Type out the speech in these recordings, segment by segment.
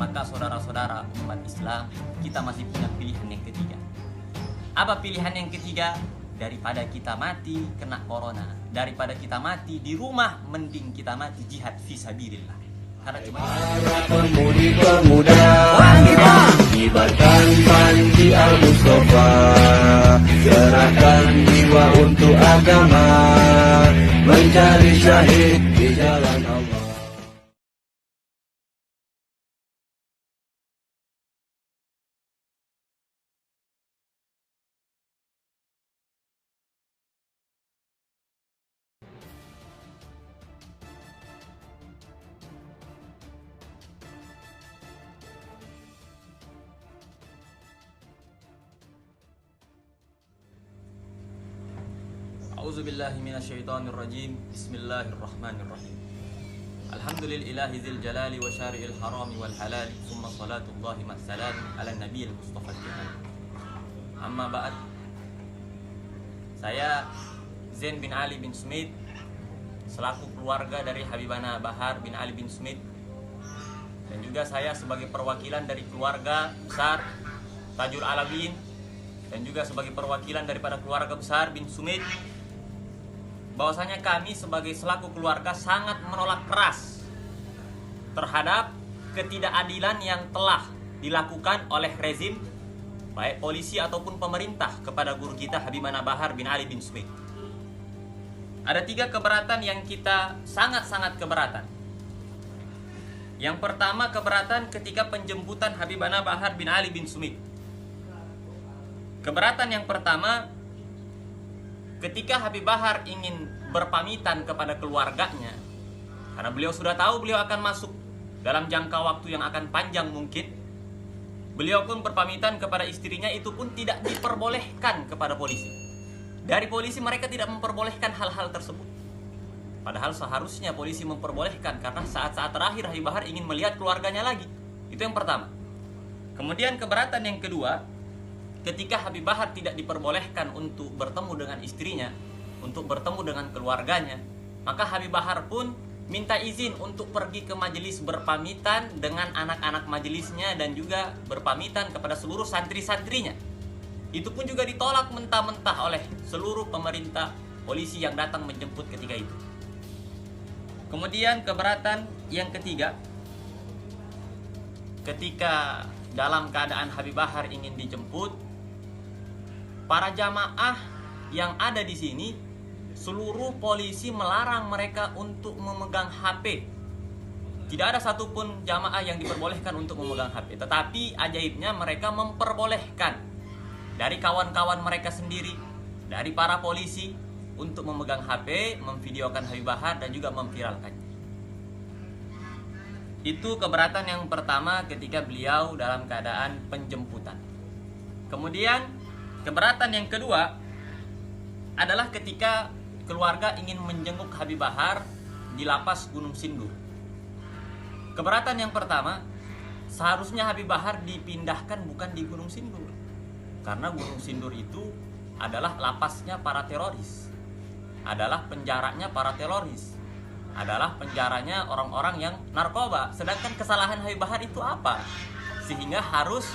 maka saudara-saudara umat Islam, kita masih punya pilihan yang ketiga. Apa pilihan yang ketiga? Daripada kita mati kena corona, daripada kita mati di rumah, mending kita mati jihad fisabilillah. Karena cuma para pemudi-pemuda kibarkan panji Al-Mustafa, serahkan jiwa untuk agama, mencari syahid di jalan Allah. A'udzubillahi minasyaitonirrajim. Bismillahirrahmanirrahim. Alhamdulillahi dzil jalali wa syari'il harami wal halali, tsumma salatullahi ma'assalam ala nabiyil mustafa al-kiram. Amma ba'd. Saya Zain bin Ali bin Smith, selaku keluarga dari Habibana Bahar bin Ali bin Smith, dan juga saya sebagai perwakilan dari keluarga besar Tajul Alawin, dan juga sebagai perwakilan daripada keluarga besar bin Smith, bahwasanya kami sebagai selaku keluarga sangat menolak keras terhadap ketidakadilan yang telah dilakukan oleh rezim baik polisi ataupun pemerintah kepada guru kita Habibana Bahar bin Ali bin Smith. Ada 3 keberatan yang kita sangat-sangat keberatan. Yang pertama, keberatan ketika penjemputan Habibana Bahar bin Ali bin Smith. Keberatan yang pertama, ketika Habib Bahar ingin berpamitan kepada keluarganya, karena beliau sudah tahu beliau akan masuk dalam jangka waktu yang akan panjang mungkin, beliau pun berpamitan kepada istrinya, itu pun tidak diperbolehkan kepada polisi. Dari polisi mereka tidak memperbolehkan hal-hal tersebut. Padahal seharusnya polisi memperbolehkan, karena saat-saat terakhir Habib Bahar ingin melihat keluarganya lagi. Itu yang pertama. Kemudian keberatan yang kedua, ketika Habib Bahar tidak diperbolehkan untuk bertemu dengan istrinya, untuk bertemu dengan keluarganya, maka Habib Bahar pun minta izin untuk pergi ke majelis berpamitan dengan anak-anak majelisnya dan juga berpamitan kepada seluruh santri-santrinya. Itu pun juga ditolak mentah-mentah oleh seluruh pemerintah polisi yang datang menjemput ketika itu. Kemudian keberatan yang ketiga, ketika dalam keadaan Habib Bahar ingin dijemput, para jamaah yang ada di sini, seluruh polisi melarang mereka untuk memegang HP. Tidak ada satupun jamaah yang diperbolehkan untuk memegang HP. Tetapi ajaibnya mereka memperbolehkan dari kawan-kawan mereka sendiri, dari para polisi, untuk memegang HP, memvideokan Habib Bahar dan juga memviralkannya. Itu keberatan yang pertama ketika beliau dalam keadaan penjemputan. Kemudian keberatan yang kedua adalah ketika keluarga ingin menjenguk Habib Bahar di lapas Gunung Sindur. Keberatan yang pertama, seharusnya Habib Bahar dipindahkan bukan di Gunung Sindur, karena Gunung Sindur itu adalah lapasnya para teroris, adalah penjaranya para teroris, adalah penjaranya orang-orang yang narkoba. Sedangkan kesalahan Habib Bahar itu apa? Sehingga harus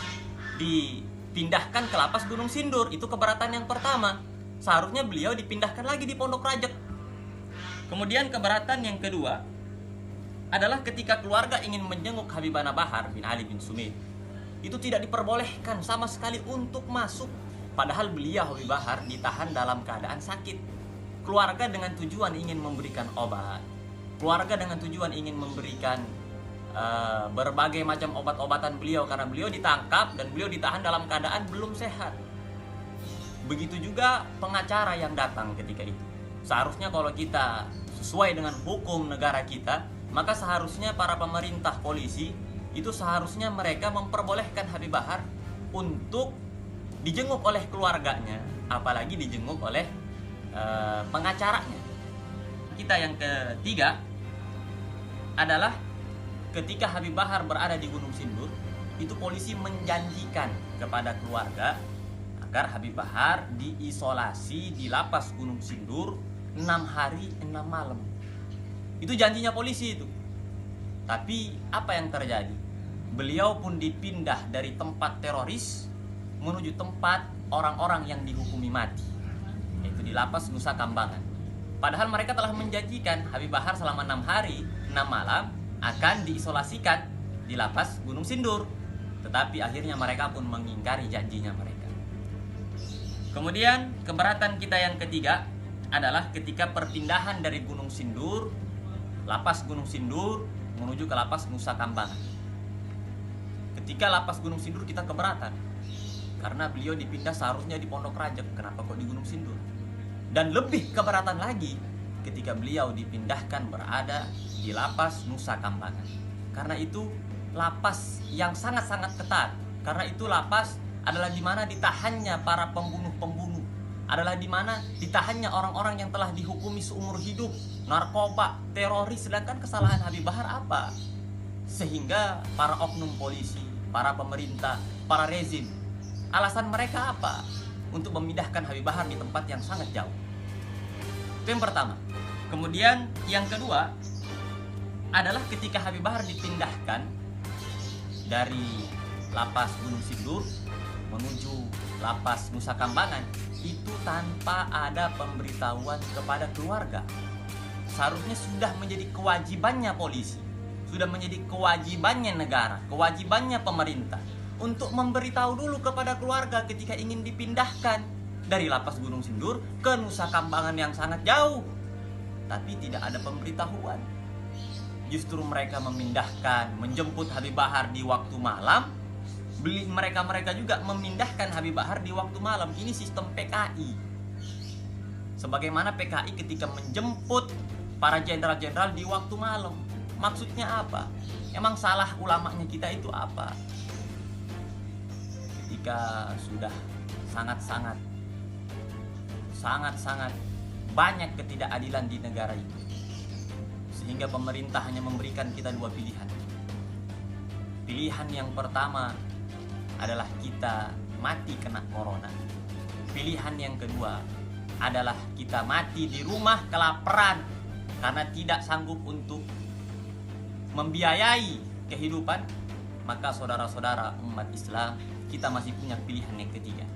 dipindahkan ke lapas Gunung Sindur. Itu keberatan yang pertama. Seharusnya beliau dipindahkan lagi di Pondok Rajek. Kemudian keberatan yang kedua adalah ketika keluarga ingin menjenguk Habibana Bahar bin Ali bin Smith, itu tidak diperbolehkan sama sekali untuk masuk. Padahal beliau Habib Bahar ditahan dalam keadaan sakit. Keluarga dengan tujuan ingin memberikan obat, keluarga dengan tujuan ingin memberikan berbagai macam obat-obatan beliau, karena beliau ditangkap dan beliau ditahan dalam keadaan belum sehat. Begitu juga pengacara yang datang ketika itu. Seharusnya kalau kita sesuai dengan hukum negara kita, maka seharusnya para pemerintah polisi itu seharusnya mereka memperbolehkan Habib Bahar untuk dijenguk oleh keluarganya, apalagi dijenguk oleh pengacaranya. Kita yang ketiga adalah ketika Habib Bahar berada di Gunung Sindur, itu polisi menjanjikan kepada keluarga agar Habib Bahar diisolasi di lapas Gunung Sindur 6 hari 6 malam. Itu janjinya polisi itu. Tapi apa yang terjadi? beliau pun dipindah dari tempat teroris menuju tempat orang-orang yang dihukumi mati, yaitu di lapas Nusa Kambangan. Padahal mereka telah menjanjikan Habib Bahar selama 6 hari 6 malam akan diisolasikan di lapas Gunung Sindur. Tetapi akhirnya mereka pun mengingkari janjinya mereka. Kemudian keberatan kita yang ketiga adalah ketika perpindahan dari Gunung Sindur, lapas Gunung Sindur menuju ke lapas Nusa Kambangan. Ketika lapas Gunung Sindur kita keberatan, karena beliau dipindah seharusnya di Pondok Rajab, kenapa kok di Gunung Sindur? Dan lebih keberatan lagi ketika beliau dipindahkan berada di lapas Nusa Kambangan. Karena itu lapas yang sangat-sangat ketat. Karena itu lapas adalah di mana ditahannya para pembunuh-pembunuh, adalah di mana ditahannya orang-orang yang telah dihukumi seumur hidup, narkoba, teroris. Sedangkan kesalahan Habib Bahar apa? Sehingga para oknum polisi, para pemerintah, para rezim, alasan mereka apa untuk memindahkan Habib Bahar di tempat yang sangat jauh? Itu yang pertama. Kemudian yang kedua adalah ketika Habib Bahar dipindahkan dari lapas Gunung Sindur menuju lapas Nusa Kambangan, itu tanpa ada pemberitahuan kepada keluarga. Seharusnya sudah menjadi kewajibannya polisi, sudah menjadi kewajibannya negara, kewajibannya pemerintah untuk memberitahu dulu kepada keluarga ketika ingin dipindahkan dari lapas Gunung Sindur ke Nusa Kambangan yang sangat jauh. Tapi tidak ada pemberitahuan. Justru mereka memindahkan, menjemput Habib Bahar di waktu malam. Mereka juga memindahkan Habib Bahar di waktu malam. Ini sistem PKI. Sebagaimana PKI ketika menjemput para jenderal-jenderal di waktu malam. Maksudnya apa? Emang salah ulamanya kita itu apa? Ketika sudah sangat-sangat banyak ketidakadilan di negara itu, sehingga pemerintah hanya memberikan kita dua pilihan. Pilihan yang pertama adalah kita mati kena corona. Pilihan yang kedua adalah kita mati di rumah kelaparan karena tidak sanggup untuk membiayai kehidupan. Maka saudara-saudara umat Islam, kita masih punya pilihan yang ketiga.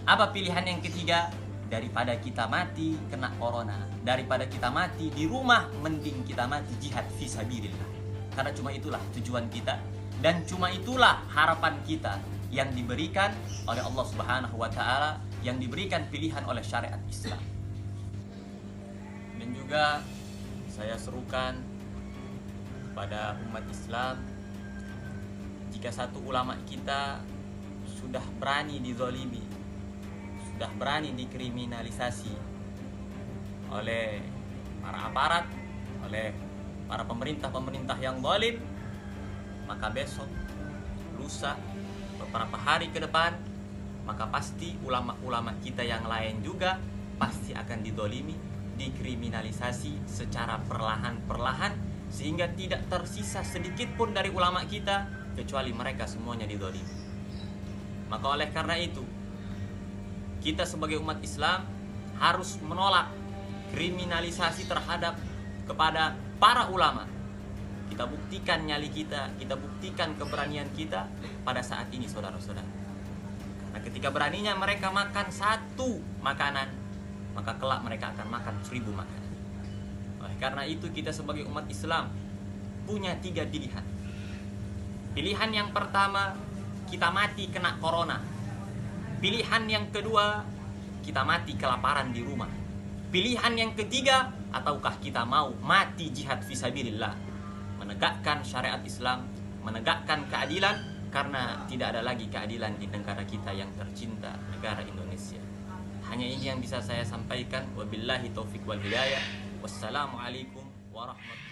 Apa pilihan yang ketiga? Daripada kita mati kena corona, daripada kita mati di rumah, mending kita mati jihad fisabilillah. Karena cuma itulah tujuan kita, dan cuma itulah harapan kita yang diberikan oleh Allah Subhanahu wa taala, yang diberikan pilihan oleh syariat Islam. Dan juga saya serukan kepada umat Islam, jika satu ulama kita sudah berani dizalimi, sudah berani dikriminalisasi oleh para aparat, oleh para pemerintah yang zalim, maka besok, lusa, beberapa hari ke depan, maka pasti ulama-ulama kita yang lain juga pasti akan dizalimi, dikriminalisasi secara perlahan-perlahan, sehingga tidak tersisa sedikit pun dari ulama kita kecuali mereka semuanya dizalimi. Maka oleh karena itu, kita sebagai umat Islam harus menolak kriminalisasi kepada para ulama. Kita buktikan nyali kita buktikan keberanian kita pada saat ini, saudara-saudara. Karena ketika beraninya mereka makan satu makanan, maka kelak mereka akan makan 1000 makanan. Oleh karena itu, kita sebagai umat Islam punya 3 pilihan. Pilihan yang pertama, kita mati kena corona. Pilihan yang kedua, kita mati kelaparan di rumah. Pilihan yang ketiga, ataukah kita mau mati jihad fisabilillah, menegakkan syariat Islam, menegakkan keadilan, karena tidak ada lagi keadilan di negara kita yang tercinta, negara Indonesia. Hanya ini yang bisa saya sampaikan. Wabillahi taufiq wal hidayah. Wassalamualaikum warahmatullahi wabarakatuh.